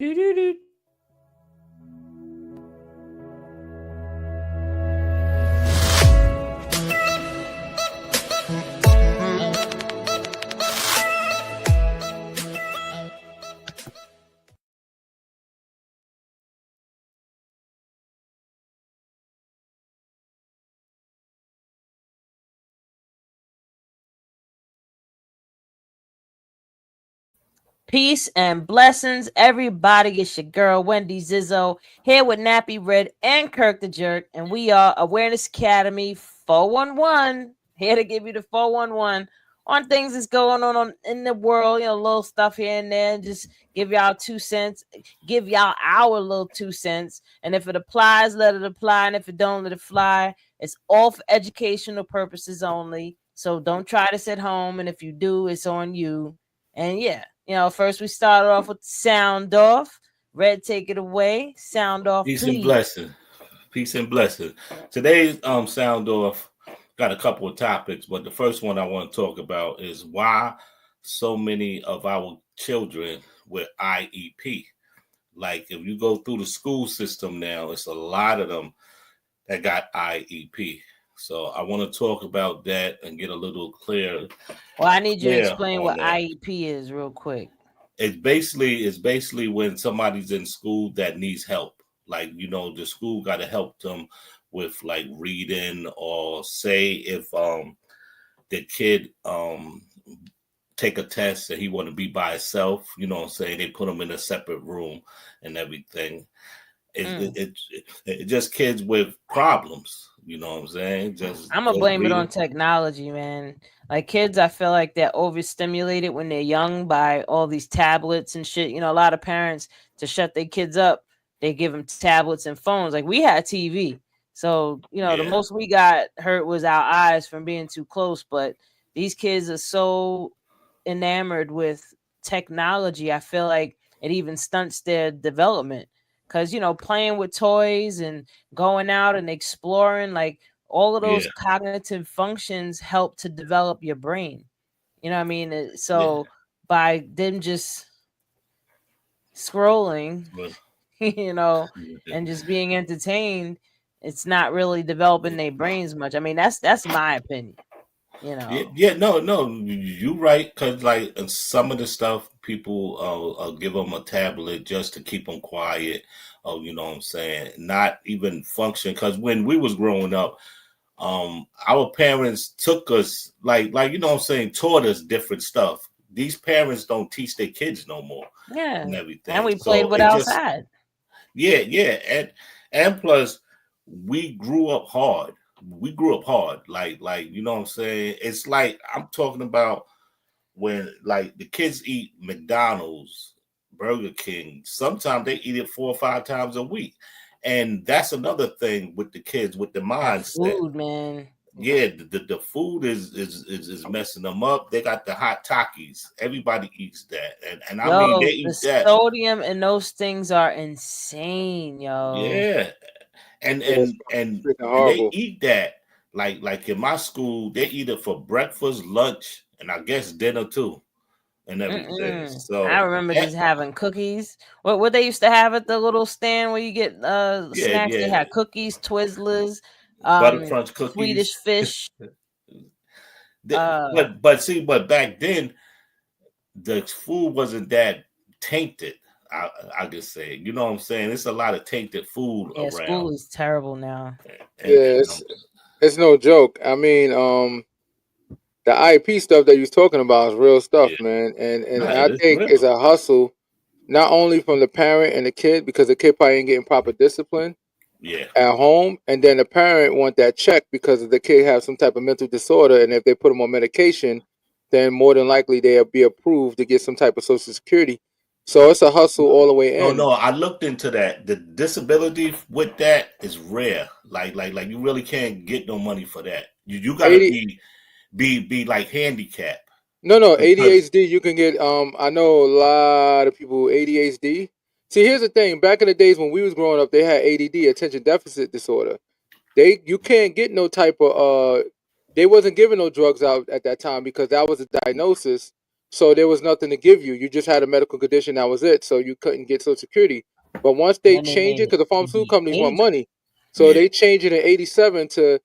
Doo-doo-doo. Peace and blessings, everybody. It's your girl Wendy Zizzo here with Nappy Red and Kirk the Jerk, and we are Awareness Academy 411 here to give you the 411 on things that's going on in the world. Little stuff here and there, and just give y'all 2 cents, give y'all our little 2 cents, and if it applies, let it apply, and if it don't, let it fly. It's all for educational purposes only. So don't try this at home, and if you do, it's on you. And yeah. First we started off with sound off. Red, take it away. Sound off, Peace please. and blessing. Peace and blessing. Today's sound off got a couple of topics, but the first one I want to talk about is why so many of our children with IEP. Like if you go through the school system now, it's a lot of them that got IEP. So I want to talk about that and get a little clear. Well, I need you to explain on what that. IEP is real quick. It's basically when somebody's in school that needs help. Like, the school got to help them with like reading, or say if the kid take a test and he want to be by himself, what I'm saying, they put him in a separate room and everything. It's just kids with problems, what I'm saying? I'm gonna blame it on technology, man. Like kids, I feel like they're overstimulated when they're young by all these tablets and shit. A lot of parents, to shut their kids up, they give them tablets and phones. Like we had TV, so the most we got hurt was our eyes from being too close. But these kids are so enamored with technology. I feel like it even stunts their development because playing with toys and going out and exploring, like all of those cognitive functions help to develop your brain. You know what I mean? So by them just scrolling, and just being entertained, it's not really developing their brains much. I mean, that's my opinion. No, you right. Because like some of the stuff, people give them a tablet just to keep them quiet. Oh, you know what I'm saying? Not even function. Because when we was growing up, our parents took us like what I'm saying, taught us different stuff. These parents don't teach their kids no more. Yeah, and everything. and we played with outside. And plus we grew up hard. Like you know what I'm saying. It's like I'm talking about when like the kids eat McDonald's, Burger King. Sometimes they eat it 4 or 5 times a week. And that's another thing with the kids, with the mindset. Food, man. Yeah, the food is messing them up. They got the hot Takis. Everybody eats that, and I mean they eat the that. sodium and those things are insane, yo. Yeah, and they eat that like in my school they eat it for breakfast, lunch, and I guess dinner too, and everything. So I remember just having cookies. What they used to have at the little stand where you get snacks. They had cookies, Twizzlers, butter crunch cookies, Swedish fish. but back then the food wasn't that tainted. I could say, you know what I'm saying? It's a lot of tainted food around. School is terrible now. It's no joke. I mean, the IEP stuff that you're talking about is real stuff, man. And I think it's a hustle, not only from the parent and the kid, because the kid probably ain't getting proper discipline at home, and then the parent want that check because the kid has some type of mental disorder, and if they put him on medication, then more than likely they'll be approved to get some type of Social Security. So it's a hustle all the way in. No, I looked into that. The disability with that is rare. Like you really can't get no money for that. You gotta be like handicapped. No, ADHD you can get. I know a lot of people with ADHD. See, here's the thing. Back in the days when we was growing up, they had ADD, attention deficit disorder. You can't get no type of they wasn't giving no drugs out at that time because that was a diagnosis. So there was nothing to give you. You just had a medical condition. That was it. So you couldn't get Social Security. But once they change it, because the pharmaceutical companies want money, so they change it in '87 to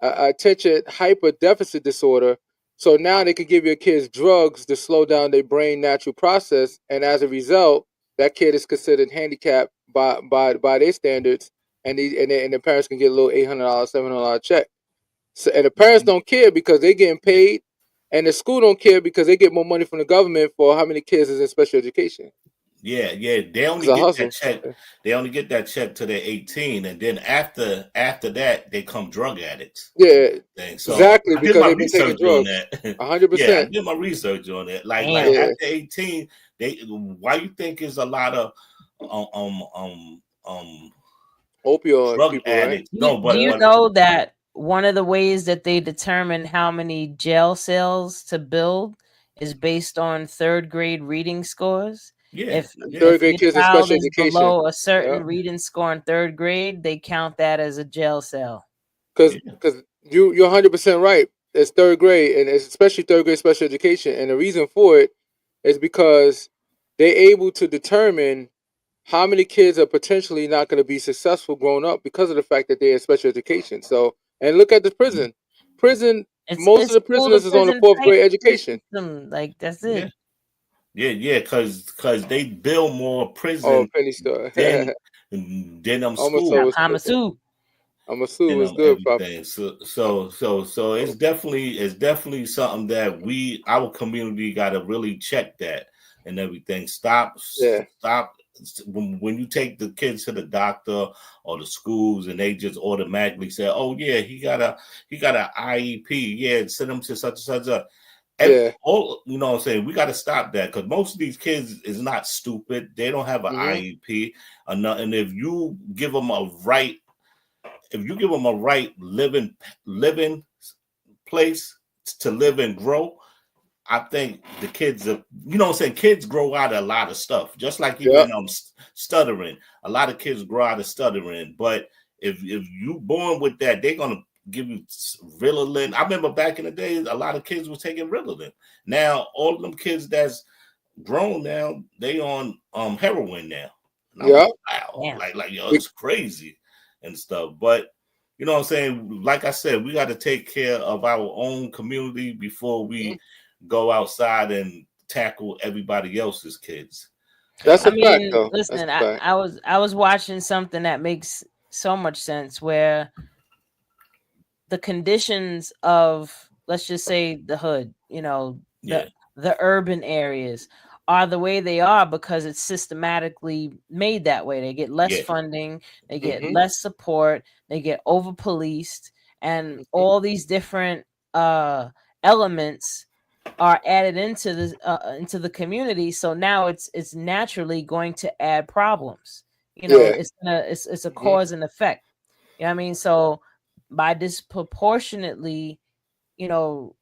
attention hyper deficit disorder. So now they could give your kids drugs to slow down their brain natural process, and as a result, that kid is considered handicapped by their standards, and the parents can get a little $800, $700 check. So, and the parents don't care because they're getting paid, and the school don't care because they get more money from the government for how many kids is in special education. Yeah, they only get that check. They only get that check till they're 18, and then after that, they come drug addicts. Yeah, so exactly, because they've been taking drugs. 100%. Yeah, I did my research on that. Like after 18, why you think is a lot of opioid drug people, addicts? Right? No, but do you know that one of the ways that they determine how many jail cells to build is based on third grade reading scores? Yeah, third grade kids in special education below a certain reading score in third grade, they count that as a jail cell. Because you're 100% right. It's third grade, and it's especially third grade special education. And the reason for it is because they're able to determine how many kids are potentially not going to be successful growing up because of the fact that they're in special education. So, and look at the prison. Most of the prisoners is on the fourth grade education. Like that's it. Yeah, because they build more prison. Oh, penny store. than schools. Amasu is good, everything. So it's definitely something that our community got to really check that and everything. Stop. When you take the kids to the doctor or the schools and they just automatically say, "Oh yeah, he got an IEP. Yeah, send him to such and such." All, you know what I'm saying? We got to stop that because most of these kids is not stupid. They don't have an IEP or nothing. And if you give them a right living place to live and grow, I think the kids are, you know what I'm saying? Kids grow out of a lot of stuff. Just like even stuttering. A lot of kids grow out of stuttering. But if you born with that, they're gonna give you Ritalin. I remember back in the days, a lot of kids were taking Ritalin. Now, all of them kids that's grown now, they on heroin now. Like, wow, like yo, it's crazy and stuff. But you know what I'm saying? Like I said, we got to take care of our own community before we go outside and tackle everybody else's kids. That's a fact, though. Listen, I was watching something that makes so much sense where the conditions of, let's just say, the hood, you know, the urban areas are the way they are because it's systematically made that way. They get less funding, they get less support, they get over policed, and all these different elements are added into the community. So now it's naturally going to add problems. You know, it's a cause and effect. You know what I mean? So by disproportionately, you know,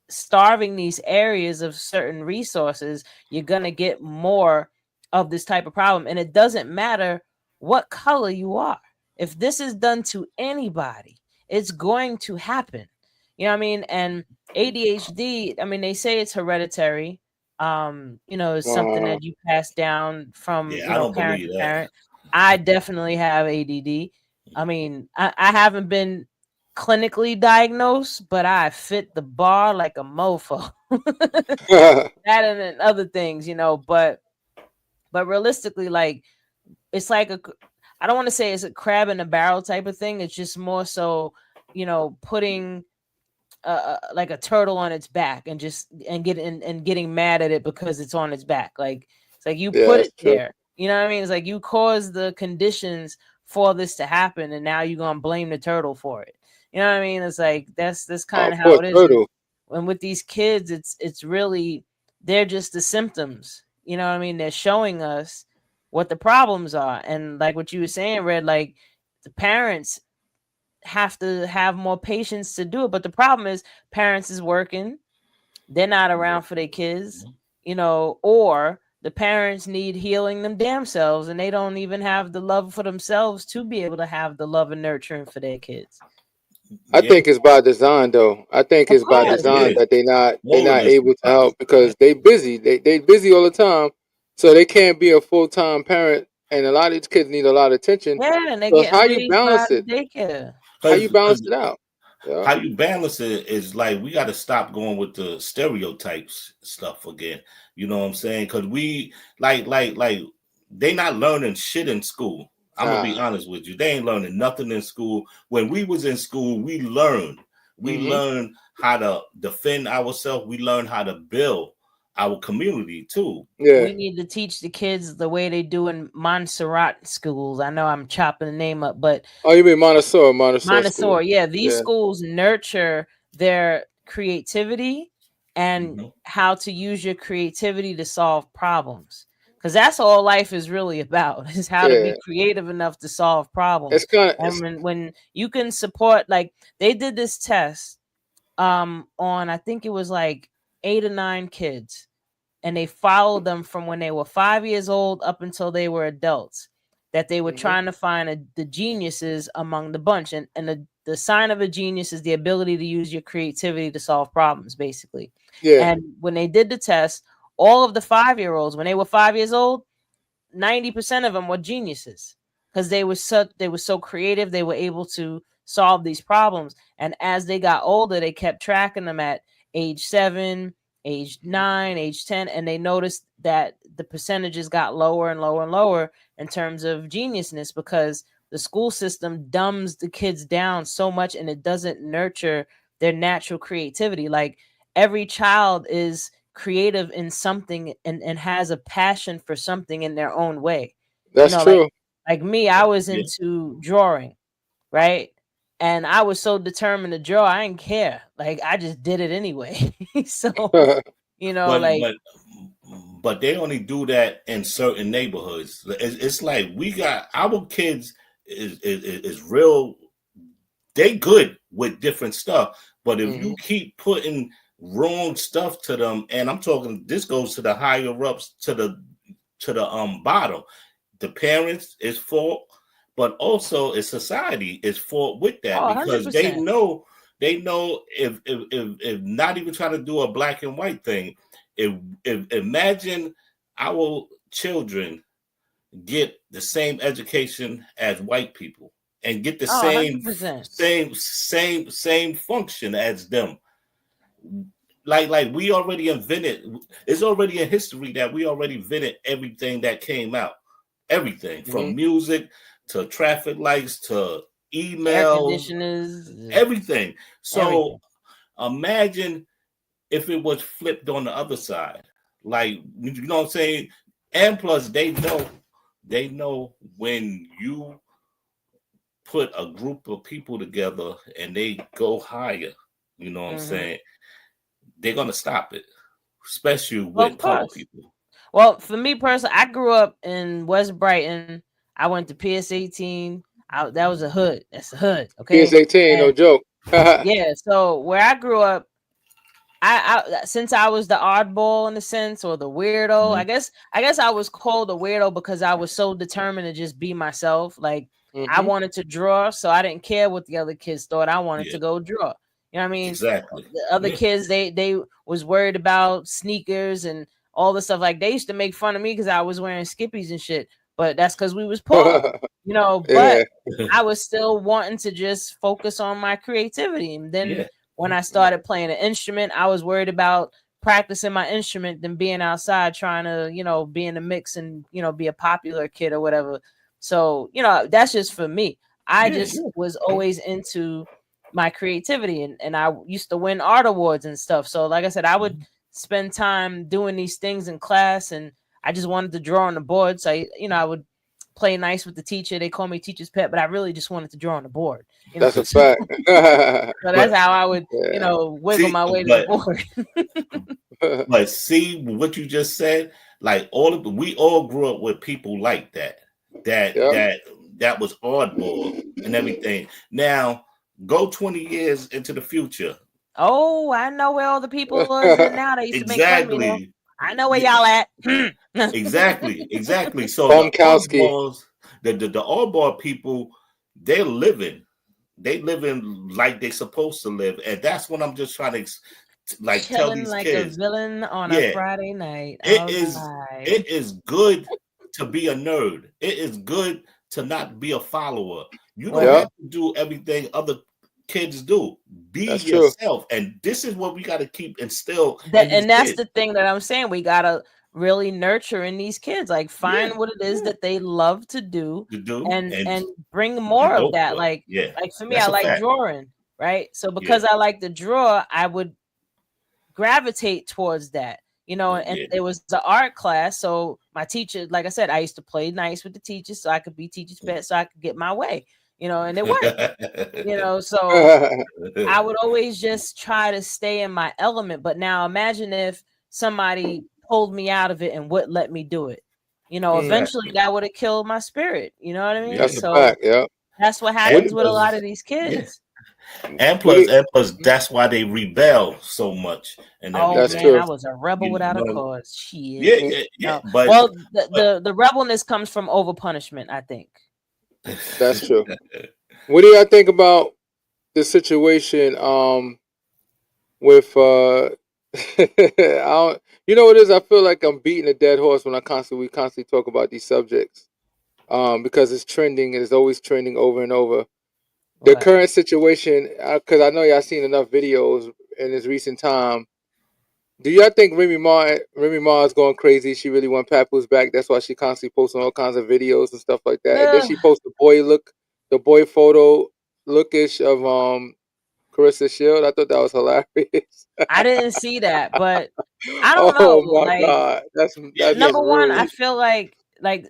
starving these areas of certain resources, you're gonna get more of this type of problem. And it doesn't matter what color you are. If this is done to anybody, it's going to happen. You know what I mean? And ADHD, I mean, they say it's hereditary. You know, it's something that you pass down from parent to parent. I definitely have ADD. I mean, I haven't been clinically diagnosed, but I fit the bar like a mofo. That and other things, you know, but realistically, like, it's like I don't want to say it's a crab in a barrel type of thing. It's just more so, you know, putting like a turtle on its back and getting mad at it because it's on its back. Like, it's like you put it there. You know what I mean? It's like you caused the conditions for this to happen, and now you're gonna blame the turtle for it. You know what I mean? It's like that's kind of how it is. And with these kids, it's really, they're just the symptoms. You know what I mean? They're showing us what the problems are. And like what you were saying, Red, like the parents have to have more patience to do it. But the problem is parents is working. They're not around for their kids, you know, or the parents need healing them damn selves, and they don't even have the love for themselves to be able to have the love and nurturing for their kids. I think it's by design, though. I think it's by design that they're not able to help because they busy. They busy all the time, so they can't be a full-time parent. And a lot of these kids need a lot of attention. Yeah, and they So get how you raised by balance it? daycare. How you balance it out? Yeah. How you balance it is like we got to stop going with the stereotypes stuff again. You know what I'm saying? Because we like they not learning shit in school. I'm gonna be honest with you. They ain't learning nothing in school. When we was in school, we learned. We learned how to defend ourselves. We learned how to build our community too. Yeah. We need to teach the kids the way they do in Montserrat schools. I know I'm chopping the name up, but you mean Montessori? Montessori, yeah. These schools nurture their creativity and how to use your creativity to solve problems. Because that's all life is really about, is how to be creative enough to solve problems. And when you can support, like they did this test on, I think it was like 8 or 9 kids, and they followed them from when they were 5 years old up until they were adults, that they were trying to find the geniuses among the bunch. And the sign of a genius is the ability to use your creativity to solve problems, basically. Yeah. And when they did the test, all of the 5-year-olds, when they were 5 years old, 90% of them were geniuses because they were so creative. They were able to solve these problems. And as they got older, they kept tracking them at age 7, age 9, age 10, and they noticed that the percentages got lower and lower and lower in terms of geniusness because the school system dumbs the kids down so much and it doesn't nurture their natural creativity. Like every child is creative in something and has a passion for something in their own way. That's true. Like me, I was into drawing, right? And I was so determined to draw, I didn't care. Like I just did it anyway. So you know, but they only do that in certain neighborhoods. It's like we got our kids is real. They good with different stuff, but if you keep putting wrong stuff to them, and I'm talking, this goes to the higher ups, to the bottom. The parents is fault, but also it's society is fault with that because 100%. they know if not even trying to do a black and white thing. If imagine our children get the same education as white people and get the same function as them. Like we already invented, it's already in history that we already invented everything that came out. Everything from music to traffic lights to email, air conditioners, everything. So imagine if it was flipped on the other side. Like, you know what I'm saying? And plus they know when you put a group of people together and they go higher, you know what I'm saying? They're gonna stop it, especially with colored people. Well, for me personally, I grew up in West Brighton. I went to PS 18. That was a hood. That's a hood. Okay. PS 18, no joke. Yeah. So where I grew up, I since I was the oddball in a sense, or the weirdo, I guess I was called a weirdo because I was so determined to just be myself. Like I wanted to draw, so I didn't care what the other kids thought. I wanted to go draw. You know what I mean? Exactly. The other kids, they was worried about sneakers and all the stuff. Like they used to make fun of me because I was wearing Skippies and shit. But that's because we was poor, you know. But I was still wanting to just focus on my creativity. And then when I started playing an instrument, I was worried about practicing my instrument than being outside trying to, you know, be in the mix and, you know, be a popular kid or whatever. So, you know, that's just for me. I just was always into my creativity and I used to win art awards and stuff. So like I said, I would spend time doing these things in class and I just wanted to draw on the board. So, I would play nice with the teacher. They call me teacher's pet, but I really just wanted to draw on the board. You know? That's a fact. So that's how I would, wiggle my way to the board. But see what you just said, like we all grew up with people like that was oddball and everything. Now go 20 years into the future. Oh, I know where all the people are now. They used to make fun of me. I know where y'all at. Exactly. So the oddball people, they're living. they living like they supposed to live, and that's what I'm just trying to like tell these like kids. A villain on a Friday night. It is good to be a nerd. It is good to not be a follower. You don't have to do everything other kids do. Be yourself, and this is what we got to keep instill. And that's the thing that I'm saying. We gotta really nurture in these kids. Like find what it is that they love to do, and bring more of that. Like for me, I like drawing, right? So because I like to draw, I would gravitate towards that, you know. And it was the art class, so my teacher, like I said, I used to play nice with the teachers so I could be teacher's pet, so I could get my way, you know, and it worked. You know, so I would always just try to stay in my element. But now imagine if somebody pulled me out of it and wouldn't let me do it, you know. Eventually that would have killed my spirit, you know what I mean? That's a fact. That's what happens with a lot of these kids. And plus, that's why they rebel so much. And that's man, true. I was a rebel without a cause. Shit. Yeah. No. But the rebelness comes from over punishment, I think. That's true. What do y'all think about the situation with you know what it is? I feel like I'm beating a dead horse when we constantly talk about these subjects. Because it's trending and it's always trending over and over. The current situation, because I know y'all seen enough videos in this recent time. Do y'all think Remy Ma is going crazy? She really want Papoose back. That's why she constantly posting all kinds of videos and stuff like that. And then she posted the boy photo lookish of Carissa Shield. I thought that was hilarious. I didn't see that, but I don't know. Oh my God, that's number one. I feel like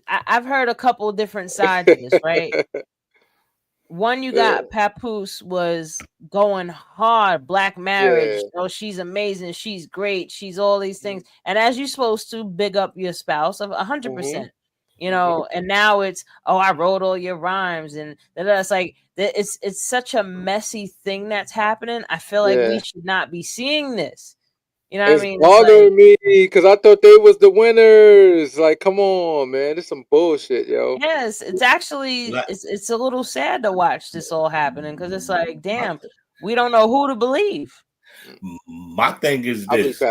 I've heard a couple different sides of this, right? One, you got Papoose was going hard, black marriage. Oh, she's amazing. She's great. She's all these things. And as you're supposed to big up your spouse of 100%, you know, and now it's, I wrote all your rhymes. And it's like, it's such a messy thing that's happening. I feel like we should not be seeing this. You know what I mean? It's bothering me because I thought they was the winners. Like, come on, man, it's some bullshit, yo. Yes, it's actually it's a little sad to watch this all happening because it's like, damn, we don't know who to believe. My thing is this: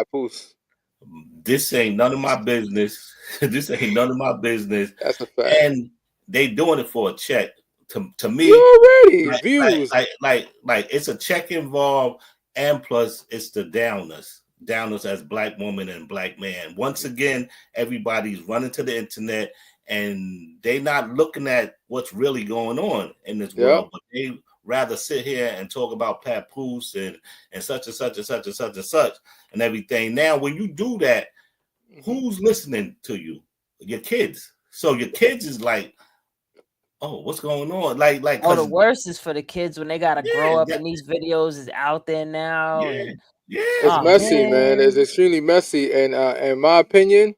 this ain't none of my business. This ain't none of my business. That's a fact. And they doing it for a check. To me, already views like it's a check involved, and plus it's the downers as black woman and black man. Once again, everybody's running to the internet and they not looking at what's really going on in this world, but they rather sit here and talk about Papoose and such and such and such and such and such and everything. Now, when you do that, who's listening to you? Your kids. So your kids is like, oh, what's going on? Like, the worst is for the kids when they gotta grow up and these videos is out there now. It's messy, man. It's extremely messy. And in my opinion,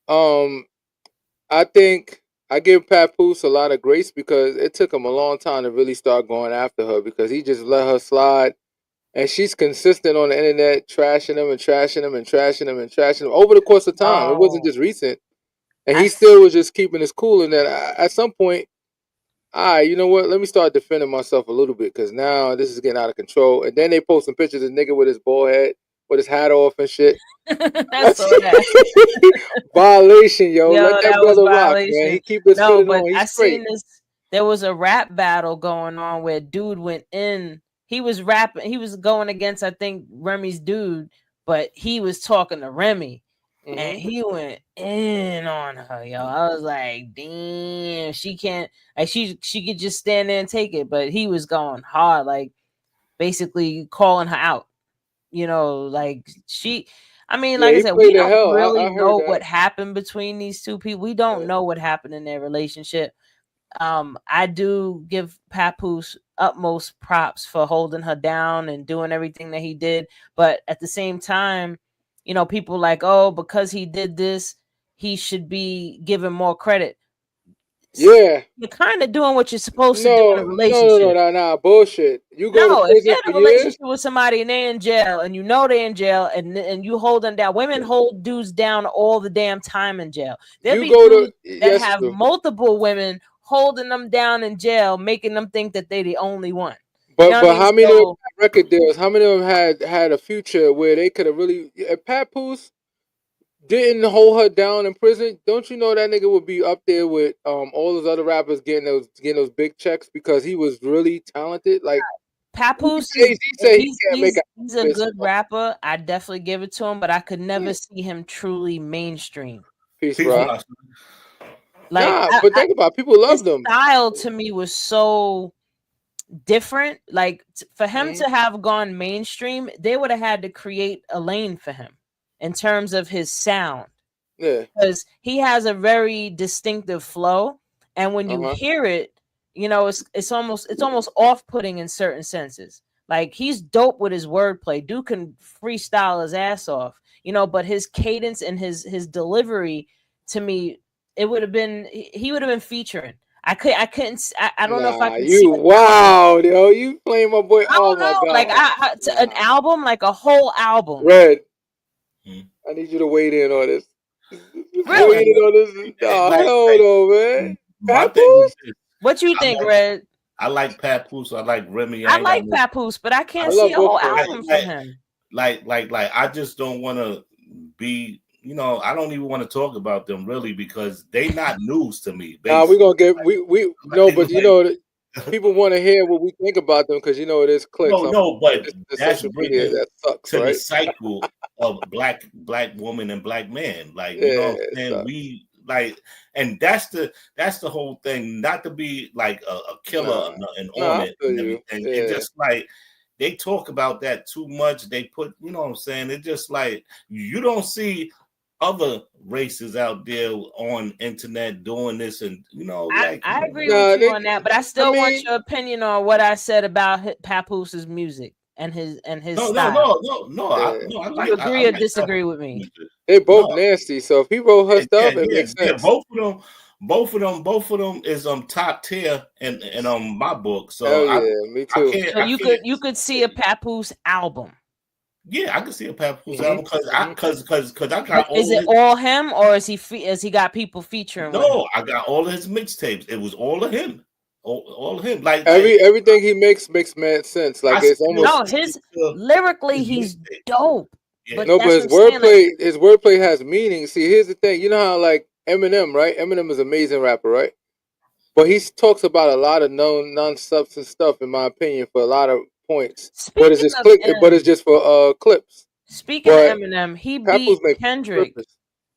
I think I give Papoose a lot of grace because it took him a long time to really start going after her because he just let her slide. And she's consistent on the internet, trashing him and trashing him and trashing him and trashing him over the course of time. It wasn't just recent. And he still was just keeping his cool. And then at some point, you know what? Let me start defending myself a little bit because now this is getting out of control. And then they post some pictures of nigga with his bald head, with his hat off and shit. That's violation, yo. Let that brother rock, man. He keep his foot on. He's seen this. There was a rap battle going on where dude went in. He was rapping. He was going against, I think, Remy's dude, but he was talking to Remy. And he went in on her, yo. I was like, damn, she can't, like, she could just stand there and take it, but he was going hard, like basically calling her out, you know, like like I said, we don't really know what happened between these two people. We don't know what happened in their relationship. I do give Papoose utmost props for holding her down and doing everything that he did, but at the same time, you know, people like, oh, because he did this, he should be given more credit. Yeah. You're kind of doing what you're supposed to do in a relationship. No, bullshit. You go if you're in a relationship with somebody and they're in jail and you know they're in jail and you hold them down. Women hold dudes down all the damn time in jail. There'll be dudes that have multiple women holding them down in jail, making them think that they the only one. But how many of them had record deals? How many of them had a future where they could have really? If Papoose didn't hold her down in prison, don't you know that nigga would be up there with all those other rappers getting those big checks because he was really talented? Like Papoose, he's a good rapper. I definitely give it to him, but I could never see him truly mainstream. Peace, bro. Like, but think about it, people love them. Style to me was so different. Like for him to have gone mainstream, they would have had to create a lane for him in terms of his sound. Yeah, because he has a very distinctive flow, and when you hear it, you know it's almost off-putting in certain senses. Like he's dope with his wordplay. Dude can freestyle his ass off, you know, but his cadence and his delivery, to me, he would have been featuring. I don't know if I could see wow, yo, you playing my boy. Oh my god. Like an album, like a whole album. Red. I need you to weigh in on this. Really? Weigh in on this. Hold on, man. Papoose? What you think, Red? I like Papoose. I like Remy. I like Papoose, but I can't see a whole album from him. Like, I just don't want to be. You know, I don't even want to talk about them really because they not news to me. Nah, we're gonna get but you know, people want to hear what we think about them because you know it is clicks. No, but that's media that sucks, to right? the cycle of black woman and black man. Like you know what I'm saying? We like, and that's the whole thing. Not to be like a killer and on it and everything. It's just like they talk about that too much. They put, you know what I'm saying? It's just like you don't see other races out there on internet doing this, and you know, like I agree with you on that, but I still want your opinion on what I said about Papoose's music and his style. No. You agree or disagree with me? They both nasty. So if he wrote her stuff, it makes sense. Both of them is top tier in my book. So me too. So you could see a Papoose album. Yeah, I can see a Papoose album because I got. Is it all him, or is he got people featuring? No, I got all of his mixtapes. It was all of him, all of him. Like everything he makes mad sense. Like it's almost lyrically, he's dope. Yeah. But his wordplay has meaning. See, here's the thing. You know how like Eminem, right? Eminem is an amazing rapper, right? But he talks about a lot of non-substance stuff, in my opinion, for a lot of points. But it's just for clips. Speaking of Eminem, he beat Kendrick.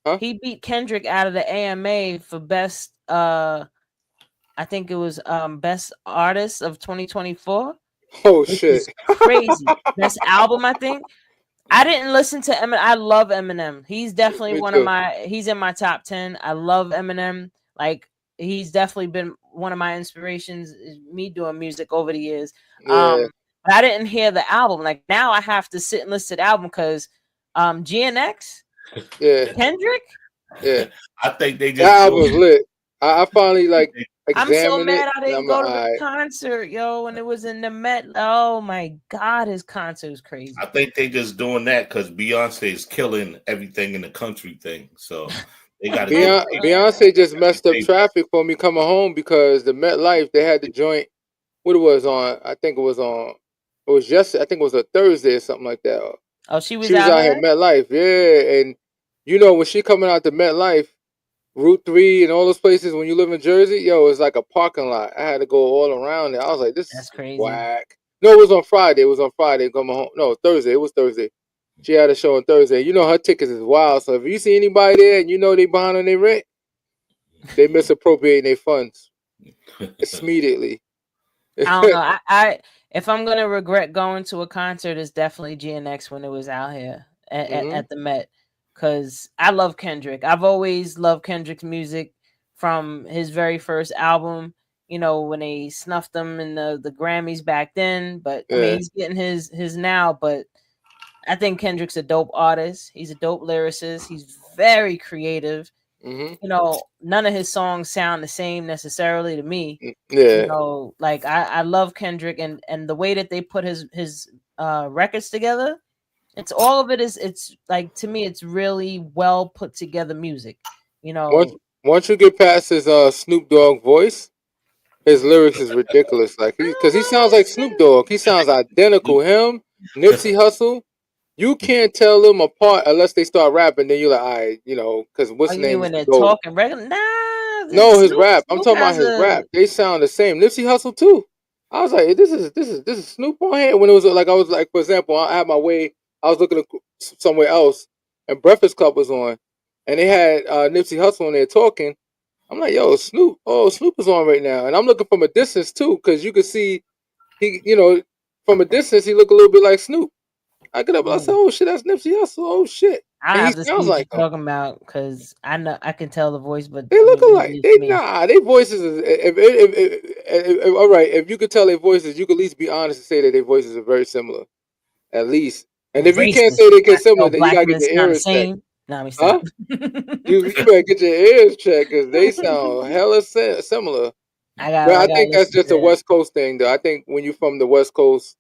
Huh? He beat Kendrick out of the AMA for best I think it was best artist of 2024. Oh shit. Crazy. Best album, I think. I didn't listen to Eminem. I love Eminem. He's definitely he's in my top 10. I love Eminem. Like he's definitely been one of my inspirations, me doing music over the years. Yeah. But I didn't hear the album. Like now I have to sit and listen to the album because GNX, Kendrick. Yeah. I think they just that album was lit. I finally like I'm so mad I didn't go to the concert, yo, and it was in the Met. Oh my god, his concert was crazy. I think they just doing that because Beyonce is killing everything in the country thing. So they got Beyonce just messed up traffic for me coming home because the MetLife, they had the joint. What it was on? I think it was a Thursday or something like that. Oh, she was out here at MetLife, yeah. And you know when she coming out to MetLife, Route 3 and all those places, when you live in Jersey, yo, it's like a parking lot. I had to go all around it. I was like, that's crazy. Whack. No, it was on Friday. Coming home. No, Thursday. It was Thursday. She had a show on Thursday. You know her tickets is wild. So if you see anybody there and you know they behind on their rent, they misappropriating their funds immediately. I don't know. I if I'm gonna regret going to a concert, it's definitely GNX when it was out here at the Met. Because I love Kendrick. I've always loved Kendrick's music from his very first album, you know, when they snuffed him in the Grammys back then. But I mean, he's getting his now. But I think Kendrick's a dope artist. He's a dope lyricist. He's very creative. You know, none of his songs sound the same necessarily to me. Yeah. You know, like I love Kendrick and the way that they put his records together. It's all of it it's like, to me, it's really well put together music, you know. Once you get past his Snoop Dogg voice, His lyrics is ridiculous. Like because he sounds like Snoop Dogg. He sounds identical. Him, Nipsey Hussle. You can't tell them apart unless they start rapping. Then you're like, all right, because what's Oh, the you mean name? when they're talking regular? Nah. No, his rap. I'm talking about his rap. They sound the same. Nipsey Hussle too. I was like, this is Snoop on here. When it was like, I was like, for example, I had my way. I was looking somewhere else, and Breakfast Club was on, and they had Nipsey Hussle on there talking. I'm like, yo, Snoop. Oh, Snoop is on right now, and I'm looking from a distance too, because you could see he, from a distance he looked a little bit like Snoop. I get up, I said, oh shit, that's Nipsey Hussle. Oh shit. I have to see what like you're talking about because I know I can tell the voice, but they look alike. Their voices is if all right. If you could tell their voices, you could at least be honest and say that their voices are very similar, at least. And if you can't say they get similar, then you gotta get your ears checked. No, me stop. You better get your ears checked because they sound hella similar. I think that's just a West Coast thing, though. I think when you're from the West Coast,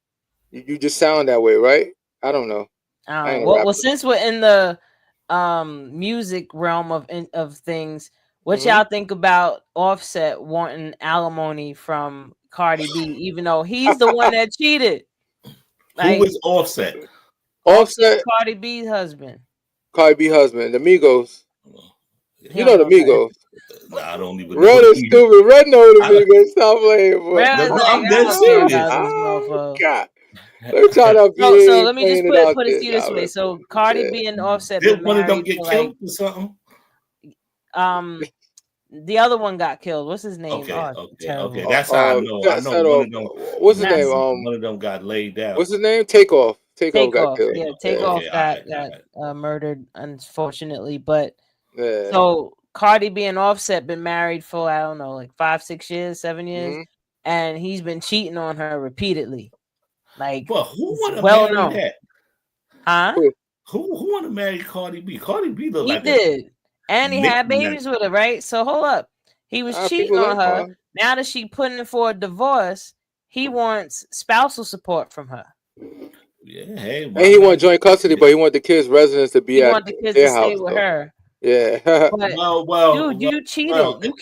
you just sound that way, right? I don't know. Well, since we're in the music realm of things, what y'all think about Offset wanting alimony from Cardi B, even though he's the one that cheated? Like, who is Offset? Offset, Cardi B's husband. Cardi B husband, the Migos. You know the Migos. Nah, I don't even. Red is stupid. Red know the Migos. Stop playing, boy. I'm dead serious. Oh, God. So let me just put it to you this way. So Cardi B and Offset. Did one of them get killed or something? The other one got killed. What's his name? Okay. That's how I know. I know one of them. What's his name? One of them got laid down. What's his name? Takeoff. Takeoff got killed. Yeah, Takeoff got murdered, unfortunately. But so Cardi B and Offset been married for I don't know, like 5, 6 years, 7 years, and he's been cheating on her repeatedly. Like, but who want to marry that? Huh? Who want to marry Cardi B? Cardi B look like he did, and he had babies with her, right? So hold up, he was cheating on her. Now that she putting for a divorce, he wants spousal support from her. Yeah, hey, and he want joint custody, but he want the kids' residence to be at their house. Stay with her. Yeah. well, dude, you cheated. Well, you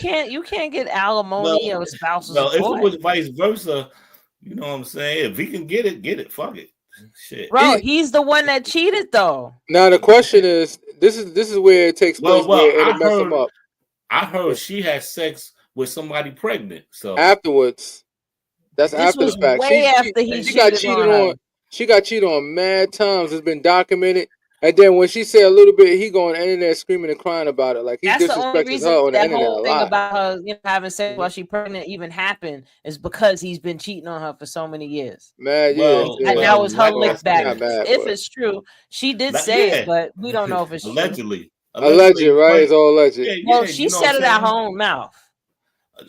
can't get alimony or spousal support. If it was vice versa, you know what I'm saying? If he can get it, fuck it. Shit. Bro, he's the one that cheated though. Now the question is, this is where it takes place where it'll mess him up. I heard she had sex with somebody pregnant. So afterwards. That's after the fact. She got cheated on. She got cheated on mad times. It's been documented. And then when she said a little bit, he going on the internet screaming and crying about it. Like he disrespects her on the internet a lot. That whole thing about her, having sex while she's pregnant even happened is because he's been cheating on her for so many years. Man, and that was her lick back. If it's true, she did say it, but we don't know if it's allegedly. True. Alleged, right? It's all alleged. Well, she said it out her own mouth.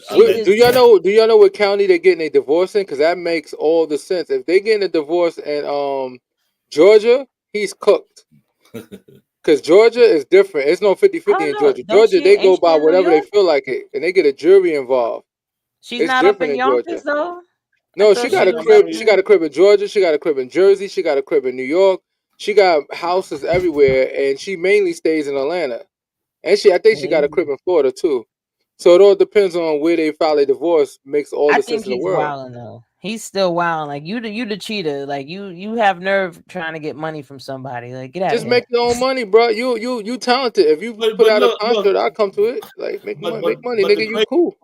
Do y'all know what county they're getting a divorce in? Because that makes all the sense. If they're getting a divorce in Georgia, he's cooked. Because Georgia is different. It's no 50-50 in Georgia. Georgia, they go by whatever they feel like it, and they get a jury involved. She's not up in Yonkers, though? No, she got a crib. She got a crib in Georgia. She got a crib in Jersey. She got a crib in New York. She got houses everywhere, and she mainly stays in Atlanta. And I think she got a crib in Florida, too. So it all depends on where they file a divorce. Makes all the sense in the world. Wilding, though. He's still wild. Like you the cheater. Like you have nerve trying to get money from somebody. Like get out. Just make your own money, bro. You talented. If you put out a concert, I'll come to it. Like make money, nigga. You cool.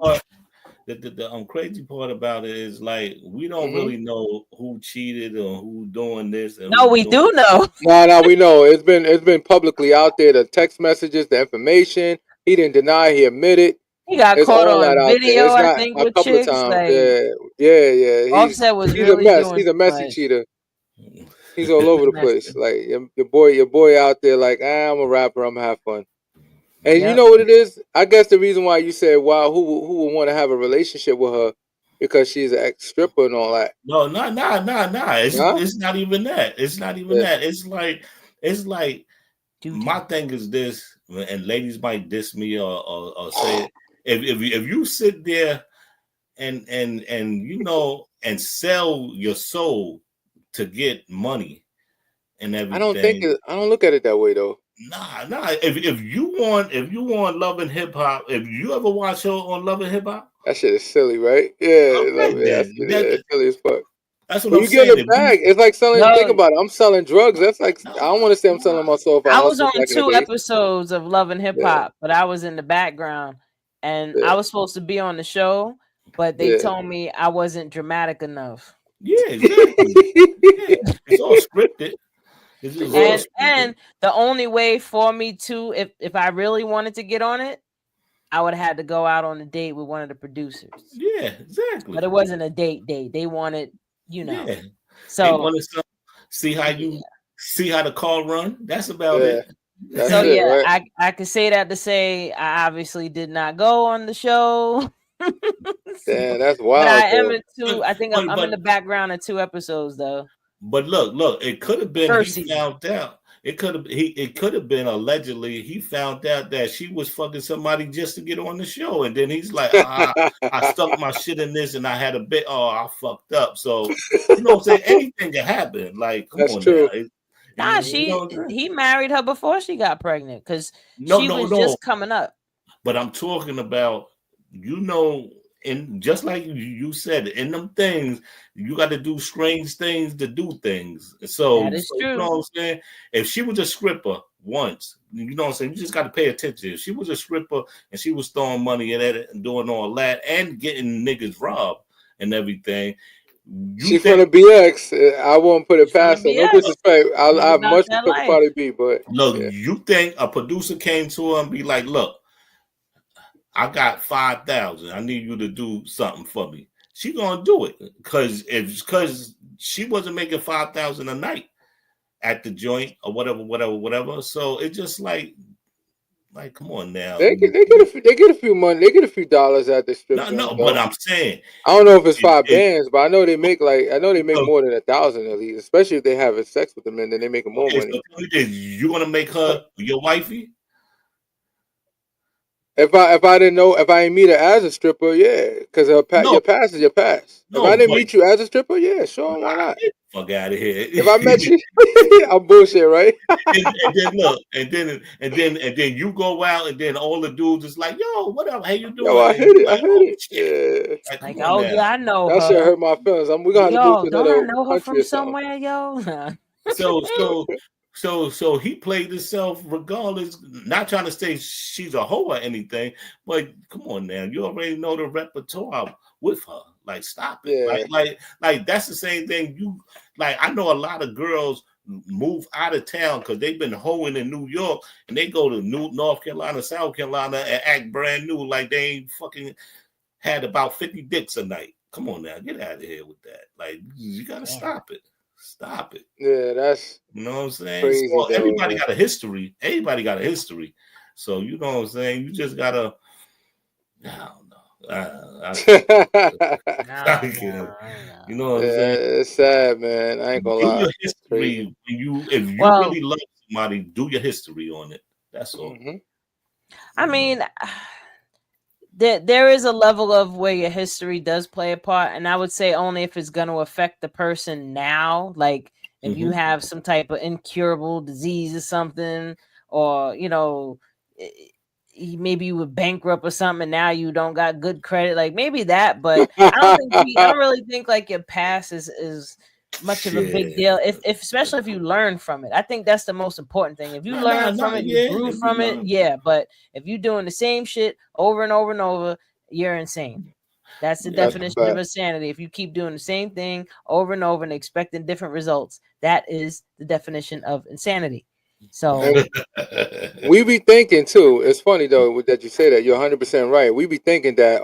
The crazy part about it is like we don't really know who cheated or who doing this. No, we do know. No, we know. It's been publicly out there. The text messages, the information. He didn't deny. He admitted. He got caught on video, I think, with chicks. Like, yeah. Offset was really a mess. He's a messy cheater. He's all over the place. Like your boy out there. Like, I'm a rapper. I'm gonna have fun. And you know what it is? I guess the reason why you said, "Wow, who would want to have a relationship with her?" Because she's an ex-stripper and all that. No. It's not even that. It's not even that. It's like my thing is this, and ladies might diss me or say it. If you sit there and and sell your soul to get money and everything, I don't look at it that way though. Nah. If you want Love and Hip Hop, if you ever watch her on Love and Hip Hop, That shit is silly, right? Yeah, like, that's silly as fuck. That's what when I'm you saying. get a bag, it's like selling. Think about it. I'm selling drugs. That's like I don't want to say I'm selling myself. I was on 2 episodes of Love and Hip Hop, but I was in the background, and I was supposed to be on the show, but they told me I wasn't dramatic enough. Yeah, exactly. It's all scripted. And the only way for me to, if I really wanted to get on it, I would have had to go out on a date with one of the producers. Yeah, exactly. But it wasn't a date. They wanted, you know. Yeah. So they wanted to see how you see how the call run. That's about it. So right? I could say that to say I obviously did not go on the show. Yeah, that's wild. But I am in 2. I think I'm in the background of 2 episodes though. But look, it could have been he found out. It could have been allegedly he found out that she was fucking somebody just to get on the show, and then he's like, I stuck my shit in this, and I had a bit. Oh, I fucked up. So you know what I'm saying? Anything can happen. Like, come on true. Now. He married her before she got pregnant because she was just coming up. But I'm talking about, and just like you said, in them things, you got to do strange things to do things. So, that is true. You know what I'm saying? If she was a stripper once, you know what I'm saying? You just got to pay attention. If she was a stripper and she was throwing money in it and doing all that and getting niggas robbed and everything. She's from the BX. I won't put it past her. No disrespect. I have much respect for Cardi B, but look, you think a producer came to her and be like, look, I got 5,000. I need you to do something for me. She gonna do it because she wasn't making 5,000 a night at the joint or whatever. So it's just like come on now. They get a few money. They get a few dollars at the strip. No, but I'm saying I don't know if it's 5 bands, but I know they make more than 1,000 at least, especially if they have sex with them and then they make more money. So you gonna make her your wifey? If I didn't know, if I didn't meet her as a stripper, yeah, because your past is your past. If I didn't meet you as a stripper, yeah, sure, why not? Fuck out of here. If I met you, I'm bullshit, right? and then look, and then you go out, and then all the dudes is like, "Yo, what up? How you doing?" Yo, I hit it. Yeah. Like, oh yeah, I know that shit hurt my feelings. We gonna have to move to another know her from somewhere, yo. So he played himself regardless, not trying to say she's a hoe or anything, but come on now, you already know the repertoire with her. Like, stop it. Yeah. Like that's the same thing. I know a lot of girls move out of town because they've been hoeing in New York and they go to North Carolina, South Carolina and act brand new like they ain't fucking had about 50 dicks a night. Come on now, get out of here with that. Like, you gotta stop it. Stop it. Yeah, that's you know what I'm saying. Crazy, so everybody got a history. Everybody got a history. So you know what I'm saying. You just gotta. I don't know. You know what I'm saying. It's sad, man. I ain't gonna lie. Your history. If you really love somebody, do your history on it. That's all. Mm-hmm. I mean. There is a level of where your history does play a part, and I would say only if it's going to affect the person now. Like if you have some type of incurable disease or something, or maybe you were bankrupt or something, and now you don't got good credit. Like maybe that, but I don't really think like your past is much of a big deal. If especially if you learn from it, I think that's the most important thing. If you learn from it, you grew from it, yeah. But if you're doing the same shit over and over and over, you're insane. That's the definition of insanity. If you keep doing the same thing over and over and expecting different results, that is the definition of insanity. So we be thinking too. It's funny though that you say that. You're 100% right. We be thinking that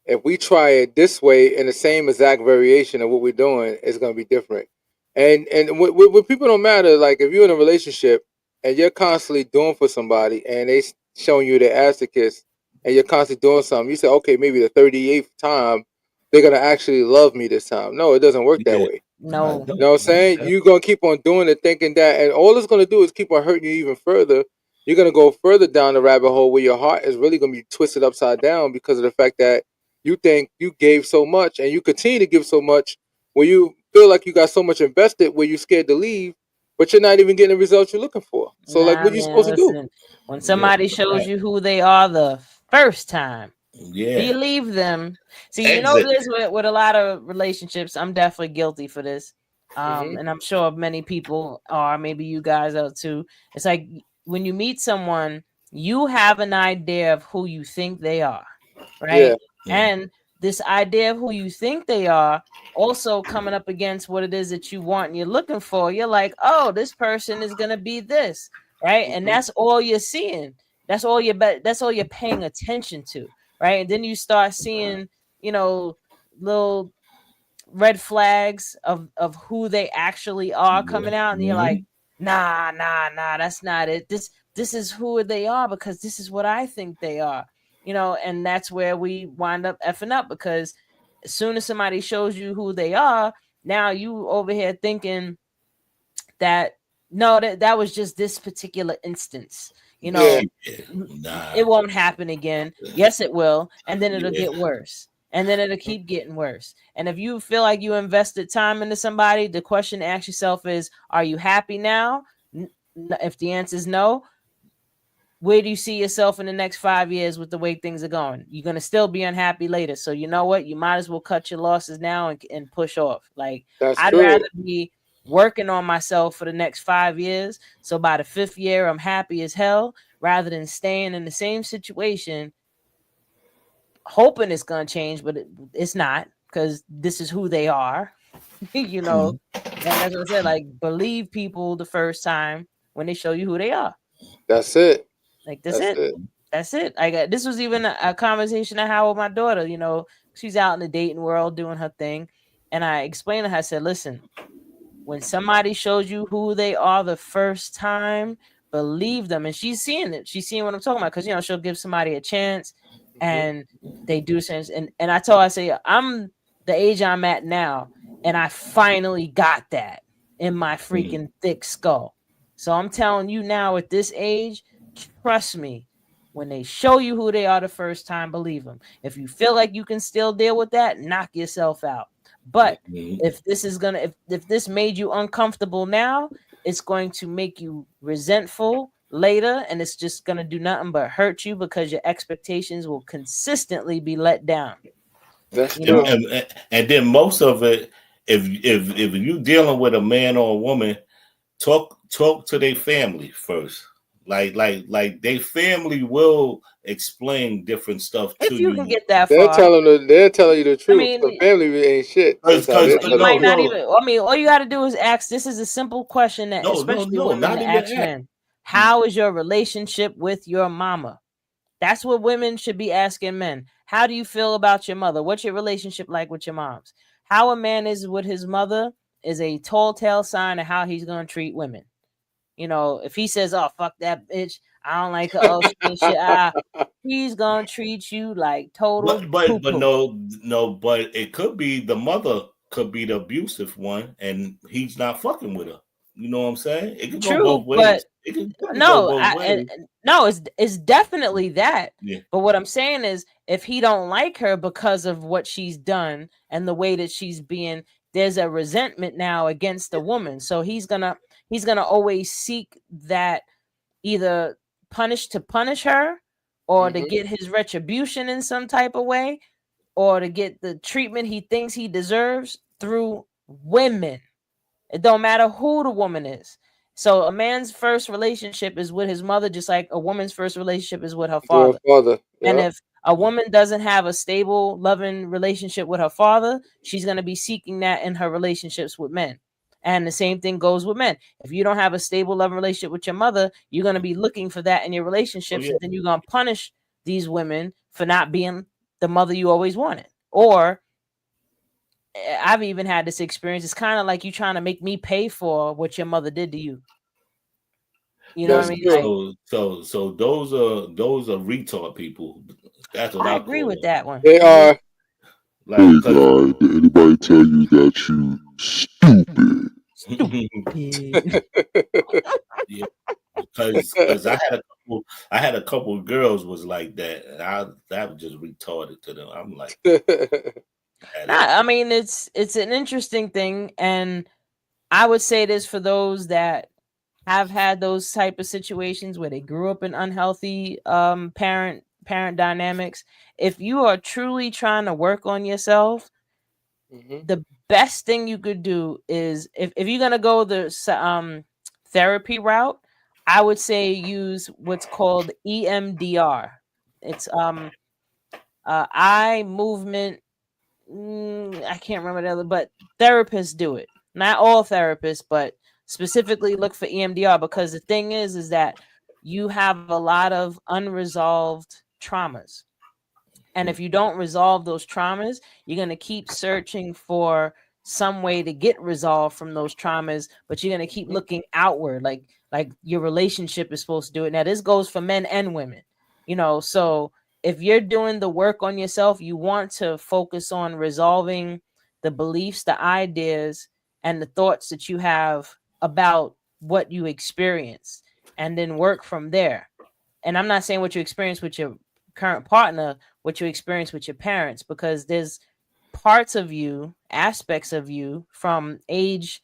if we try it this way in the same exact variation of what we're doing, it's going to be different. And what people don't matter, like if you're in a relationship and you're constantly doing for somebody and they showing you their ass to kiss and you're constantly doing something, you say, okay, maybe the 38th time, they're going to actually love me this time. No, it doesn't work that way. No. You know what I'm saying? You're going to keep on doing it thinking that, and all it's going to do is keep on hurting you even further. You're going to go further down the rabbit hole where your heart is really going to be twisted upside down because of the fact that you think you gave so much and you continue to give so much where you feel like you got so much invested where you're scared to leave, but you're not even getting the results you're looking for. So what are you supposed to do? When somebody shows you who they are the first time, Yeah. Do you leave them? See, you know this with a lot of relationships. I'm definitely guilty for this. And I'm sure many people are, maybe you guys are too. It's like when you meet someone, you have an idea of who you think they are, right? Yeah. And this idea of who you think they are also coming up against what it is that you want and you're looking for. You're like, oh, this person is gonna be this, right? And that's all you're seeing. That's all you're paying attention to, right? And then you start seeing, little red flags of who they actually are coming out, and you're like, nah, that's not it. This is who they are because this is what I think they are, and that's where we wind up effing up, because as soon as somebody shows you who they are, now you over here thinking that no, that was just this particular instance. It won't happen again. Yes, it will, and then it'll get worse. And then it'll keep getting worse. And if you feel like you invested time into somebody, the question to ask yourself is, are you happy now? If the answer is no, where do you see yourself in the next 5 years with the way things are going? You're going to still be unhappy later. So you know what? You might as well cut your losses now and push off. Like, I'd rather be working on myself for the next 5 years. So by the 5th year, I'm happy as hell, rather than staying in the same situation hoping it's gonna change, but it's not, because this is who they are. And that's what I said, like, believe people the first time when they show you who they are. That's it. Like, that's it. This was even a conversation I had with my daughter. She's out in the dating world doing her thing, and I explained to her, I said, listen, when somebody shows you who they are the first time, believe them. And she's seeing it. She's seeing what I'm talking about, because she'll give somebody a chance and they do sense. And I told her, I say, I'm the age I'm at now, and I finally got that in my freaking thick skull. So I'm telling you now, at this age, trust me, when they show you who they are the first time, believe them. If you feel like you can still deal with that, knock yourself out. But if this is gonna, if this made you uncomfortable now, it's going to make you resentful later, and it's just going to do nothing but hurt you, because your expectations will consistently be let down. That's true. And then most of it, if you're dealing with a man or a woman, talk to their family first. Like their family will explain different stuff to you. If you can get that far. They're telling you the truth. I mean, the family ain't shit. Might not even. I mean, all you got to do is ask. This is a simple question that, especially women, to ask men. How is your relationship with your mama? That's what women should be asking men. How do you feel about your mother? What's your relationship like with your moms? How a man is with his mother is a tall tale sign of how he's going to treat women. If he says, "Oh, fuck that bitch, I don't like her," oh shit, he's gonna treat you like total. But no, but it could be the mother could be the abusive one, and he's not fucking with her. You know what I'm saying? It could go both ways. No, it's definitely that. Yeah. But what I'm saying is, if he don't like her because of what she's done and the way that she's being, there's a resentment now against the woman. So he's gonna always seek that, either punish her, or to get his retribution in some type of way, or to get the treatment he thinks he deserves through women. It don't matter who the woman is. So a man's first relationship is with his mother, just like a woman's first relationship is with her father. Yeah. And if a woman doesn't have a stable, loving relationship with her father, she's going to be seeking that in her relationships with men. And the same thing goes with men. If you don't have a stable, loving relationship with your mother, you're going to be looking for that in your relationships. And then you're going to punish these women for not being the mother you always wanted. Or I've even had this experience. It's kind of like you trying to make me pay for what your mother did to you. You know what I mean? So those are retard people. That's what I agree with that one. They are. Like, hey guy, did anybody tell you that you stupid? Yeah, because I had a couple of girls was like that, and that was just retarded to them. I'm like, I mean, it's an interesting thing, and I would say this for those that have had those type of situations where they grew up in unhealthy parent parent dynamics, if you are truly trying to work on yourself, the best thing you could do is if you're going to go the therapy route, I would say use what's called EMDR. It's eye movement. I can't remember the other, but therapists do it. Not all therapists, but specifically look for EMDR, because the thing is that you have a lot of unresolved traumas. And if you don't resolve those traumas, you're going to keep searching for some way to get resolved from those traumas, but you're going to keep looking outward, like your relationship is supposed to do it. Now, this goes for men and women, you know, so if you're doing the work on yourself, you want to focus on resolving the beliefs, the ideas, and the thoughts that you have about what you experience, and then work from there. And I'm not saying what you experience with your current partner, what you experience with your parents, because there's parts of you, aspects of you from age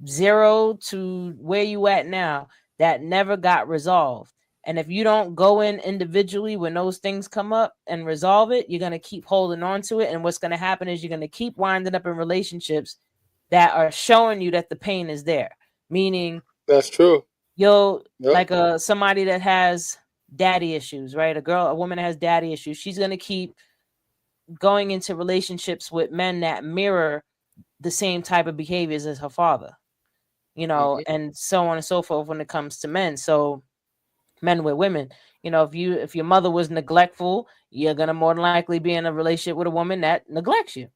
0 to where you at now that never got resolved. And if you don't go in individually when those things come up and resolve it, you're going to keep holding on to it. And what's going to happen is you're going to keep winding up in relationships that are showing you that the pain is there. Meaning, that's true. Like somebody that has daddy issues, right? A woman that has daddy issues, she's going to keep going into relationships with men that mirror the same type of behaviors as her father, you know, and so on and so forth when it comes to men. So men with women, you know, if your mother was neglectful, you're going to more than likely be in a relationship with a woman that neglects you,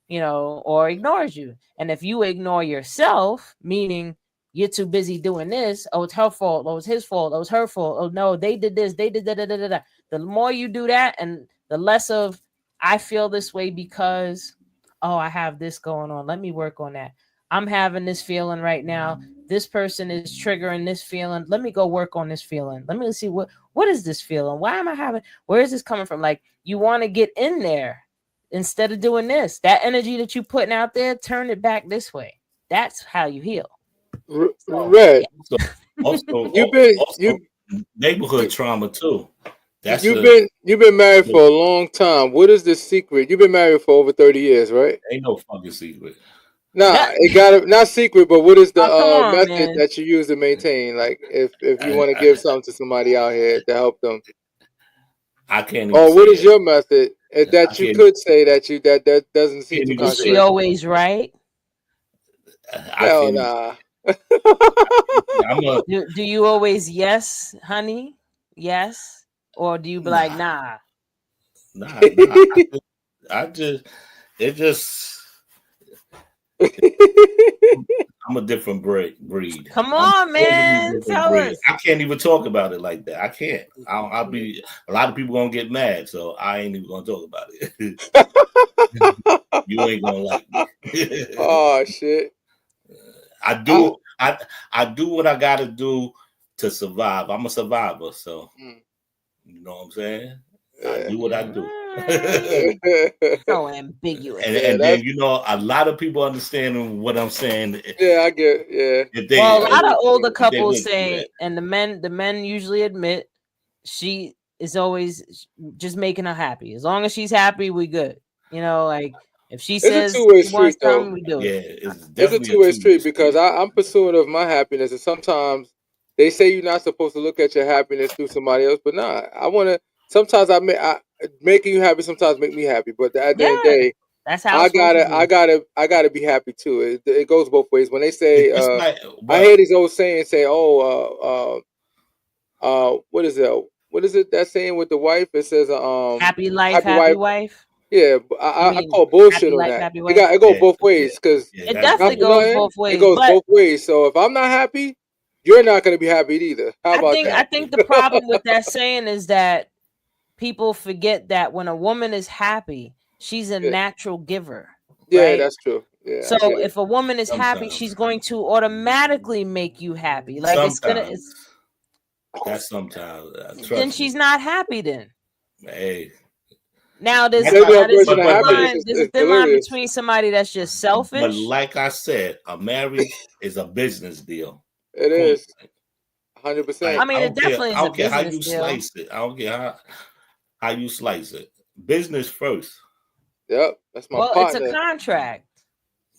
you know, or ignores you. And if you ignore yourself, meaning you're too busy doing this, oh, it's her fault, oh, it's his fault, oh, it's her fault, oh, no, they did this, they did that. The more you do that, and the less of, I feel this way because, oh, I have this going on, let me work on that. I'm having this feeling right now. This person is triggering this feeling. Let me go work on this feeling. Let me see what is this feeling? Why am I having? Where is this coming from? Like, you want to get in there instead of doing this. That energy that you putting out there, turn it back this way. That's how you heal. Red. So also neighborhood trauma too. You've been married for a long time. What is the secret? You've been married for over 30 years, right? Ain't no fucking secret. Nah, it got not secret, but what is the method that you use to maintain? Like, if you want to give something to somebody out here to help them, I can't. Or what is your method that you could say that doesn't seem to? Is she always right? Hell nah. Do you always yes, honey? Yes, or do you be like nah? Nah. I'm a different breed. Come on, man. Tell us. I can't even talk about it like that. I can't. I'll be. A lot of people gonna get mad, so I ain't even gonna talk about it. You ain't gonna like me. Oh shit. I do. I do what I gotta do to survive. I'm a survivor, so you know what I'm saying. I do what I do. So ambiguous. And then you know, a lot of people understand what I'm saying. Yeah, I get. Yeah. Well, a lot of older couples say, and the men usually admit, she is always just making her happy. As long as she's happy, we good. You know, like if she says it's a two-way street, though. We do it. It's a two-way street because I'm pursuing of my happiness, and sometimes they say you're not supposed to look at your happiness through somebody else, but nah, I want to. Sometimes making you happy sometimes make me happy, but at the end of the day, that's how I gotta be happy too. It goes both ways. When they say, I hear these old sayings say, "Oh, what is it? What is it that saying with the wife? It says, happy life, happy wife." Yeah, I call bullshit on that. It goes both ways because it definitely goes both ways. It goes both ways. So if I'm not happy, you're not going to be happy either. How about that? I think the problem with that saying is that people forget that when a woman is happy, she's a natural giver. Yeah, right? That's true. Yeah, so if a woman is happy, she's going to automatically make you happy. Like that's sometimes. Then she's not happy. Then. Hey. Now there's a thin line between somebody that's just selfish. But like I said, a marriage is a business deal. It is. 100%. I mean, it definitely is a business deal. I don't care how you slice it. I don't care how. how you slice it. Business first. Yep, that's my partner. It's a contract.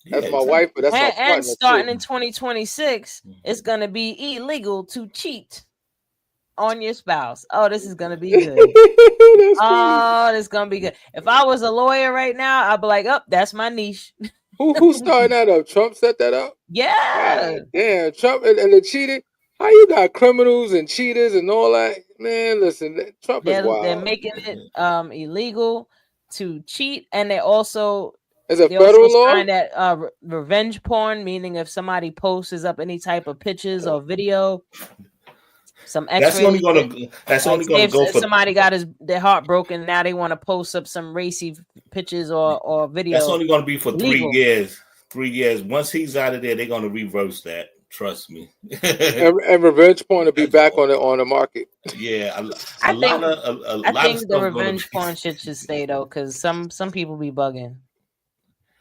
That's my wife, but that's my partner. And starting in 2026, it's gonna be illegal to cheat on your spouse. Oh, this is gonna be good. Oh, this is gonna be good. If I was a lawyer right now, I'd be like, "Oh, that's my niche." Who started that up? Trump set that up? Yeah. God damn, Trump and the cheating. How you got criminals and cheaters and all that? Man, listen, Trump is wild. They're making it illegal to cheat, and they also is a federal law sign that revenge porn, meaning if somebody posts up any type of pictures or video, some X-rays. That's only gonna go for somebody got their heart broken. Now they want to post up some racy pictures or video. That's only gonna be for 3 years. 3 years. Once he's out of there, they're gonna reverse that. Trust me. and revenge porn will be back on the market. Yeah, I think the revenge porn shit should stay though, because some people be bugging.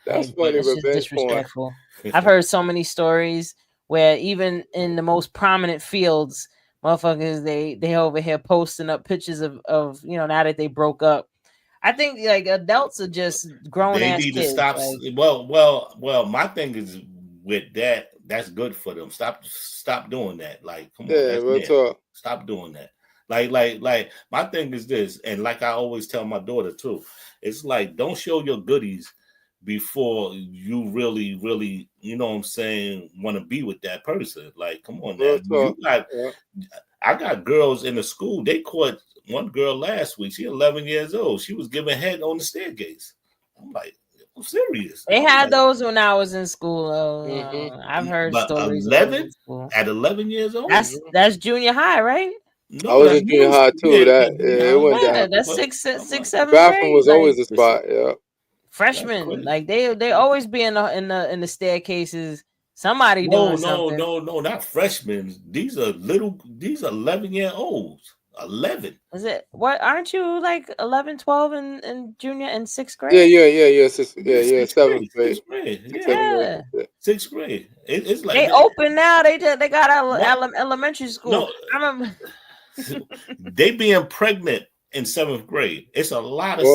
That's funny. Revenge disrespectful. I've heard so many stories where even in the most prominent fields, motherfuckers they over here posting up pictures of now that they broke up. I think like adults are just grown ass kids. They need to stop. Like, well. My thing is with that. That's good for them. Stop doing that. Like, come on. Real talk. Stop doing that. Like, my thing is this, and like I always tell my daughter too, it's like don't show your goodies before you really, really, you know what I'm saying, want to be with that person. Like, come on, man. I got girls in the school. They caught one girl last week. She's 11 years old. She was giving head on the staircase. I'm like, I'm serious. They had those when I was in school. I've heard stories. 11 at 11 years old. That's junior high, right? No, I was in junior high too. It went down. That's 6, 7. Bathroom was always the spot. Yeah. Freshmen, like they always be in the staircases. Somebody doing something. No, not freshmen. These are 11-year-olds. 11. Is it what? Aren't you like 11, 12 in junior and 6th grade? Yeah. 7th grade. Yeah. 6th grade. It's like they open now. They got elementary school. No, I remember they being pregnant in 7th grade. It's a lot of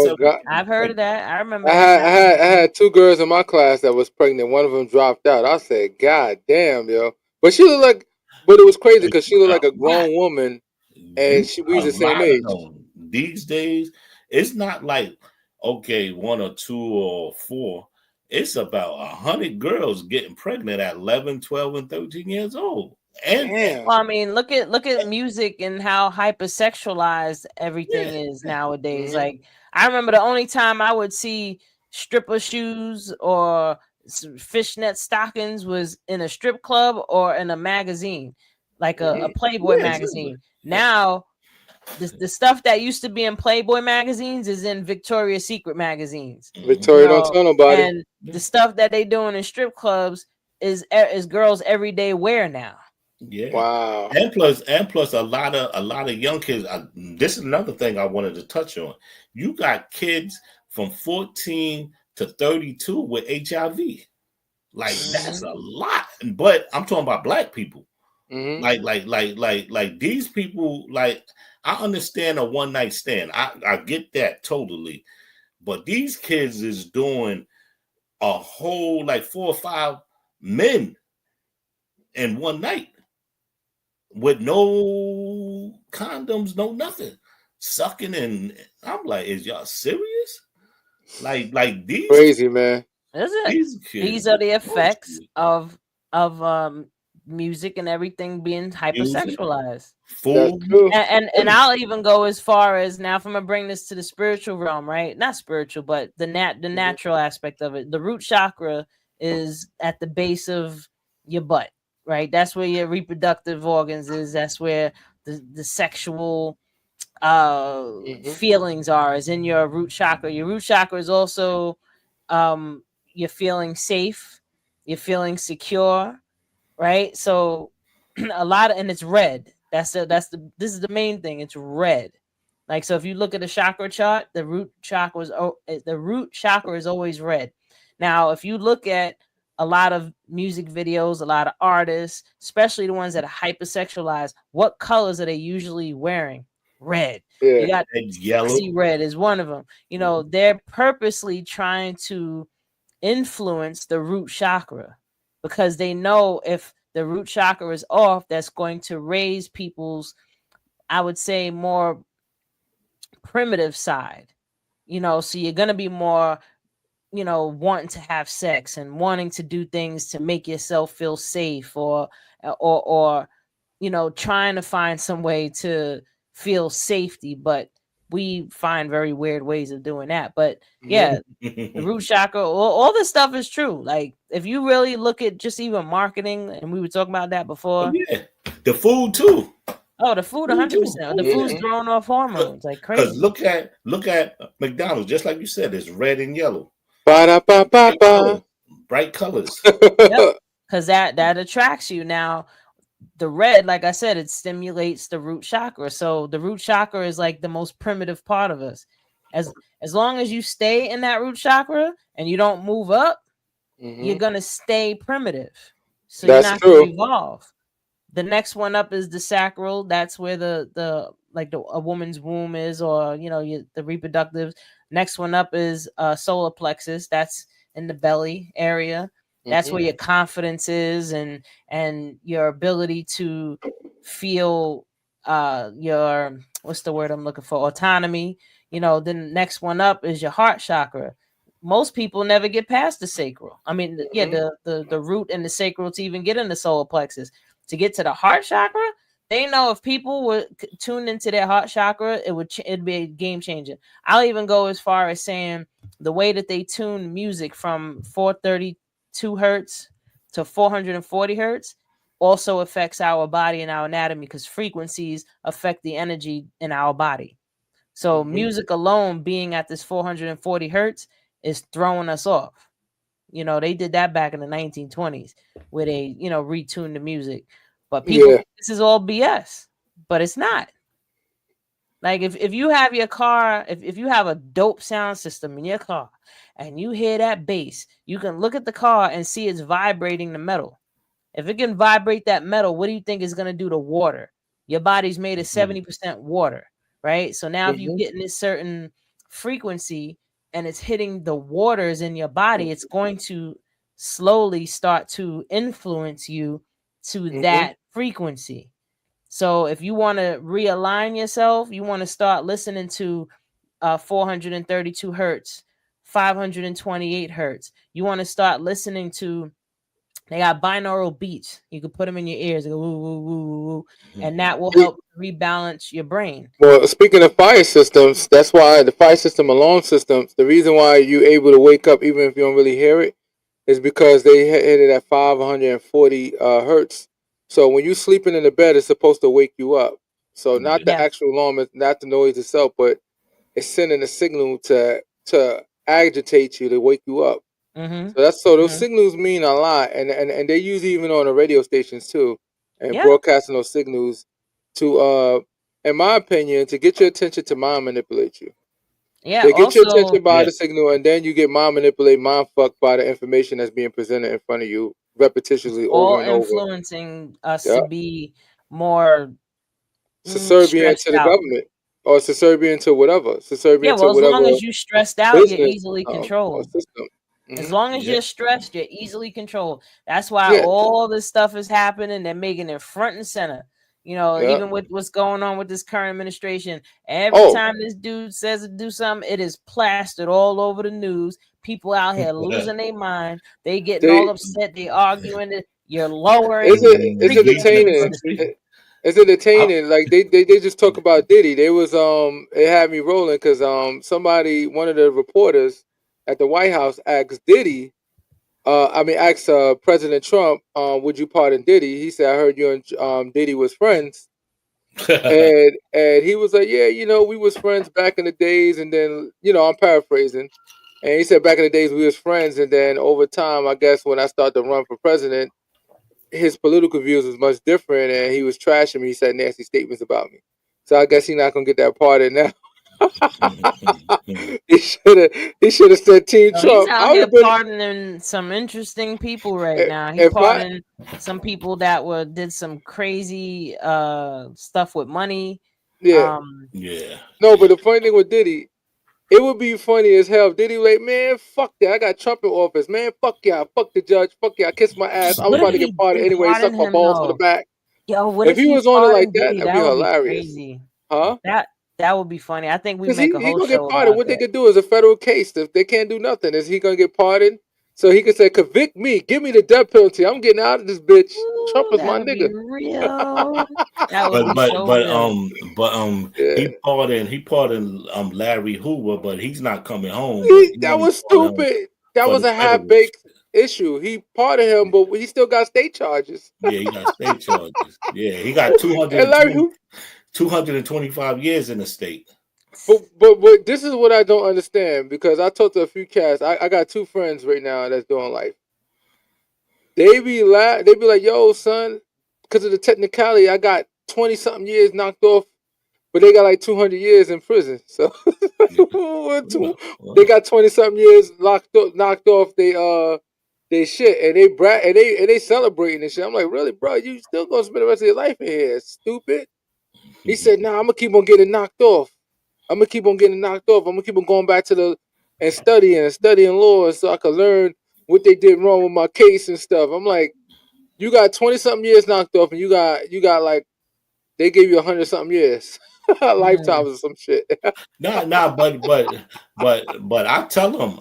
I've heard of that. I remember. I had 2 girls in my class that was pregnant. One of them dropped out. I said, "God damn, yo!" But she looked like, but it was crazy because she looked like a grown woman. And we was the same age. These days, it's not like 1 or 2 or 4. It's about 100 girls getting pregnant at 11, 12, and 13 years old. And well, I mean, look at music and how hypersexualized everything is nowadays. Mm-hmm. Like I remember the only time I would see stripper shoes or fishnet stockings was in a strip club or in a magazine, like a Playboy magazine. Now, the stuff that used to be in Playboy magazines is in Victoria's Secret magazines. Victoria don't tell nobody. And the stuff that they doing in strip clubs is girls' everyday wear now. Yeah. Wow. And plus, a lot of young kids. This is another thing I wanted to touch on. You got kids from 14 to 32 with HIV. Like that's a lot. But I'm talking about black people. Mm-hmm. Like these people, like I understand a one night stand. I get that totally. But these kids is doing a whole like 4 or 5 men in one night with no condoms, no nothing. Sucking and I'm like, is y'all serious? Like these crazy, man. Is it? These are the effects of music and everything being hypersexualized. And I'll even go as far as now, if I'm gonna bring this to the spiritual realm, right? Not spiritual, but the natural aspect of it. The root chakra is at the base of your butt, right? That's where your reproductive organs is. That's where the sexual feelings are, is in your root chakra. Your root chakra is also you're feeling safe, you're feeling secure. Right, so and it's red. This is the main thing. It's red. Like so, if you look at the chakra chart, the root chakra is always red. Now, if you look at a lot of music videos, a lot of artists, especially the ones that are hypersexualized, what colors are they usually wearing? red. Yeah. You got yellow. Red is one of them. You know, they're purposely trying to influence the root chakra because they know if the root chakra is off, that's going to raise people's, I would say, more primitive side. You know, so you're gonna be more, you know, wanting to have sex and wanting to do things to make yourself feel safe, or you know, trying to find some way to feel safety. But we find very weird ways of doing that. But yeah, the root chakra, all this stuff is true. Like if you really look at just even marketing, and we were talking about that before. Oh, yeah, the food too. Oh, the food, 100%. The food's throwing off hormones like crazy. Because look at McDonald's, just like you said, it's red and yellow. Bright colors. Yep. Because that attracts you. Now, the red, like I said, it stimulates the root chakra. So the root chakra is like the most primitive part of us. As long as you stay in that root chakra and you don't move up, you're gonna stay primitive. So you're not gonna evolve. The next one up is the sacral. That's where the a woman's womb is, or you know, the reproductive. Next one up is solar plexus. That's in the belly area. That's where your confidence is, and your ability to feel your, what's the word I'm looking for? Autonomy. You know, then the next one up is your heart chakra. Most people never get past the sacral. I mean, the root and the sacral to even get in the solar plexus. To get to the heart chakra, they know if people would tune into their heart chakra, it'd be a game changer. I'll even go as far as saying the way that they tune music from 432 hertz to 440 hertz also affects our body and our anatomy, because frequencies affect the energy in our body. So music alone being at this 440 hertz is throwing us off. You know, they did that back in the 1920s where they, you know, retuned the music. But people think this is all BS, but it's not. Like if you have your car, if you have a dope sound system in your car and you hear that bass, you can look at the car and see it's vibrating the metal. If it can vibrate that metal, what do you think is going to do to water? Your body's made of 70% water, right? So now if you get in this certain frequency and it's hitting the waters in your body, it's going to slowly start to influence you to that frequency. So if you want to realign yourself, you want to start listening to 432 hertz, 528 hertz. You want to start listening to, they got binaural beats. You can put them in your ears, go woo, woo, woo, woo, woo, and that will help rebalance your brain. Well, speaking of fire systems, that's why the fire system alarm systems, the reason why you're able to wake up even if you don't really hear it is because they hit it at 540 hertz. So when you're sleeping in the bed, it's supposed to wake you up. So not the actual alarm, not the noise itself, but it's sending a signal to agitate you, to wake you up. So those signals mean a lot, and they use even on the radio stations too, and broadcasting those signals to, in my opinion, to get your attention, to mind manipulate you. Yeah, they get your attention by the signal, and then you get mind manipulated, mind fucked by the information that's being presented in front of you repetitiously over and over, influencing us to be more subservient to the government, or subservient to whatever. Subservient to whatever. As long as you're stressed out, you're easily controlled. As long as you're stressed, you're easily controlled. That's why all this stuff is happening. They're making it front and center. You know, even with what's going on with this current administration, every time this dude says to do something, it is plastered all over the news. People out here losing their mind. They getting all upset. They arguing that you're lowering. It's entertaining. It's entertaining. Like they just talk about Diddy. They was it had me rolling because somebody, one of the reporters at the White House, asked Diddy. Asked President Trump, would you pardon Diddy? He said, I heard you and Diddy was friends. and he was like, yeah, you know, we was friends back in the days. And then, you know, I'm paraphrasing. And he said back in the days we was friends. And then over time, I guess when I started to run for president, his political views was much different. And he was trashing me. He said nasty statements about me. So I guess he's not going to get that pardon now. He should have said Team Trump. He's out here pardoning some interesting people right now. He's pardoning some people that did some crazy stuff with money. Yeah. Yeah. No, but the funny thing with Diddy, it would be funny as hell. Diddy like, man, fuck that. I got Trump in office. Man, fuck y'all. Fuck the judge. Fuck y'all. Kiss my ass. I'm What about if to get he parted anyway. Suck pardoned my him balls to the though? back. Yo, what If if he was on it like pardoned that, Diddy? that'd be That would be hilarious. crazy. Huh? That would be funny. I think we Because make a he whole gonna get show pardoned. about What they that. could do is a federal case. If they can't do nothing, is he gonna get pardoned? So he could say, convict me, give me the death penalty. I'm getting out of this bitch. Trump Ooh, is my that'd be nigga. real. That would be so real. He pardoned Larry Hoover, but he's not coming home. That was stupid. That was a half-baked issue. He pardoned him, but he still got state charges. Yeah, he got state charges. Yeah, he got 225 years in the state. But this is what I don't understand, because I talked to a few cats. I got two friends right now that's doing life. They be like, yo, son, because of the technicality, I got 20-something years knocked off, but they got like 200 years in prison. So they got 20-something years knocked off they shit, and they celebrating and shit. I'm like, really, bro? You still gonna spend the rest of your life in here? Stupid. He said, nah, I'm gonna keep on getting knocked off. I'm gonna keep on going back to and studying law so I could learn what they did wrong with my case and stuff. I'm like, you got 20-something years knocked off, and you got like, they gave you 100-something years, lifetimes or some shit. but I tell them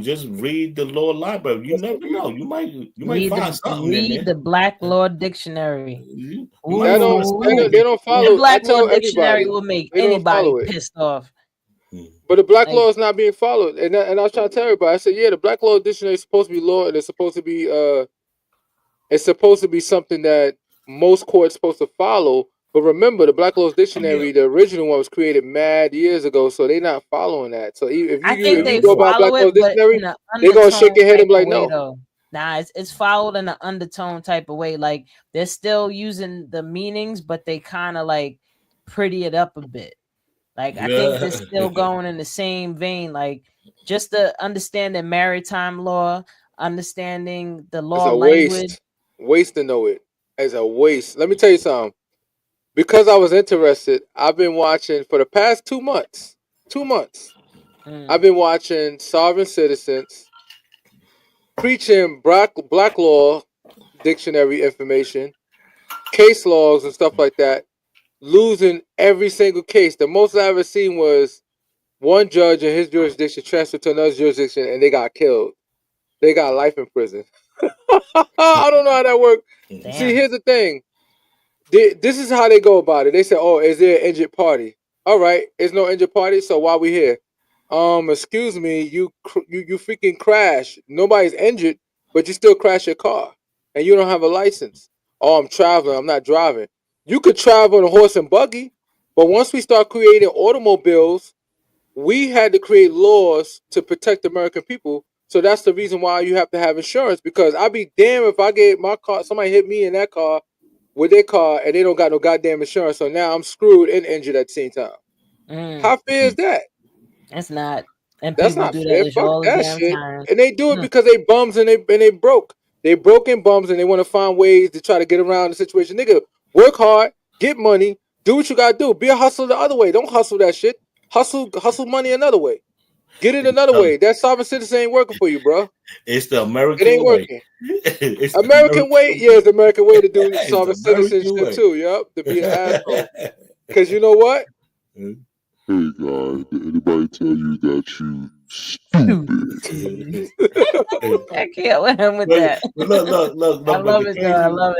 just read the law library. You never know. You might find something in there. Read the Black Law Dictionary. They don't follow. The Black Law Dictionary will make anybody pissed off. But the Black Law is not being followed, and I was trying to tell everybody. I said, yeah, the Black Law Dictionary is supposed to be law, and it's supposed to be something that most courts supposed to follow. But remember, the Black Law Dictionary, the original one, was created mad years ago, so they're not following that. So if you go by Black Law Dictionary, they're gonna shake your head and be like, no. Though. Nah, it's followed in an undertone type of way. Like, they're still using the meanings, but they kind of like pretty it up a bit. Like, I think they're still going in the same vein. Like, just to understand the maritime law, understanding the law language. Waste to know it. It's a waste. Let me tell you something. Because I was interested, I've been watching for the past 2 months. I've been watching Sovereign Citizens preaching Black Law Dictionary information, case logs and stuff like that, losing every single case. The most I ever seen was one judge in his jurisdiction transferred to another jurisdiction and they got killed. They got life in prison. I don't know how that works. See, here's the thing. This is how they go about it. They say, oh, is there an injured party? All right, there's no injured party, so why we here? Excuse me, you freaking crash. Nobody's injured, but you still crash your car, and you don't have a license. Oh, I'm traveling, I'm not driving. You could travel on a horse and buggy, but once we start creating automobiles, we had to create laws to protect the American people. So that's the reason why you have to have insurance, because I'd be damned if I get my car, somebody hit me in that car with their car and they don't got no goddamn insurance. So now I'm screwed and injured at the same time. How fair is that? That's not. And that's people not do fair. that Fuck all that the damn shit. time. And they do it because they bums and they broke. They broken bums and they want to find ways to try to get around the situation. Nigga, work hard, get money, do what you gotta do. Be a hustler the other way. Don't hustle that shit. Hustle money another way. Get it another way. That sovereign citizen ain't working for you, bro. It's the American way. It ain't working. It's American way? Yeah, it's the American way to do sovereign citizenship too. Yep, to be an asshole. Because you know what? Hey guy, did anybody tell you that you stupid? I can't let him with that. Look. I love it, though. I love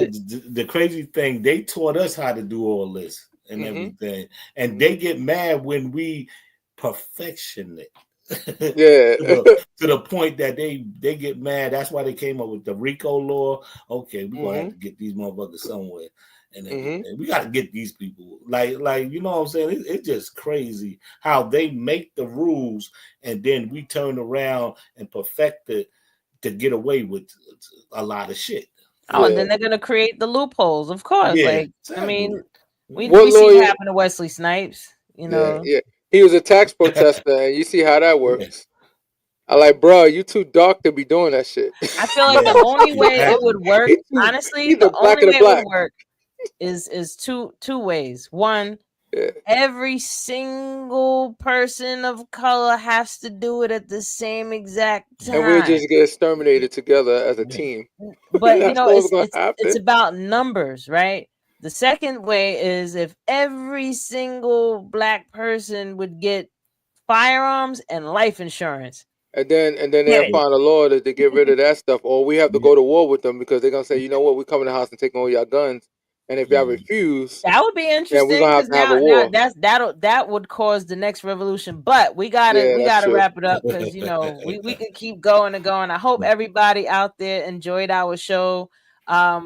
it. The crazy thing, they taught us how to do all this and everything, and they get mad when we perfection it. Yeah. to the point that they get mad. That's why they came up with the RICO law. Okay, we're gonna have to get these motherfuckers somewhere. And we got to get these people like you know what I'm saying. It's just crazy how they make the rules and then we turn around and perfect it to get away with a lot of shit. And then they're gonna create the loopholes, of course. Exactly. I mean, we see what happened to Wesley Snipes. You know, he was a tax protester, and you see how that works. I like, bro, you too dark to be doing that shit. I feel like the only way it would work, honestly, the only way it would work is two ways. One, Yeah. Every single person of color has to do it at the same exact time. And we'll just get exterminated together as a team. But you know, it's it's about numbers, right? The second way is if every single black person would get firearms and life insurance. And then they'll find a law to get rid of that stuff, or we have to go to war with them because they're gonna say, you know what, we come in the house and take all your guns, and if y'all refuse, that would be interesting. Then we're gonna have a war. That would cause the next revolution. But we gotta wrap it up because you know we can keep going and going. I hope everybody out there enjoyed our show.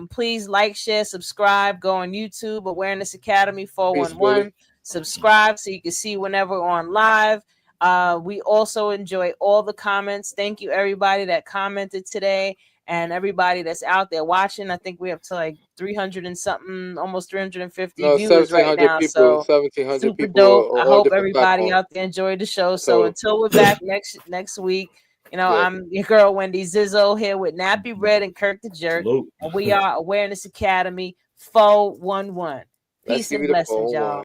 Please like, share, subscribe. Go on YouTube, Awareness Academy 411. Subscribe so you can see whenever we're on live. We also enjoy all the comments. Thank you everybody that commented today and everybody that's out there watching. I think we're up to like 300 and something, almost 350 viewers right now. People, so 1,700 super people. Dope. I hope everybody out there enjoyed the show. So until we're back next week, you know, I'm your girl Wendy Zizzo here with Nappy Red and Kirk the Jerk. And we are Awareness Academy 411. Peace and blessings, y'all.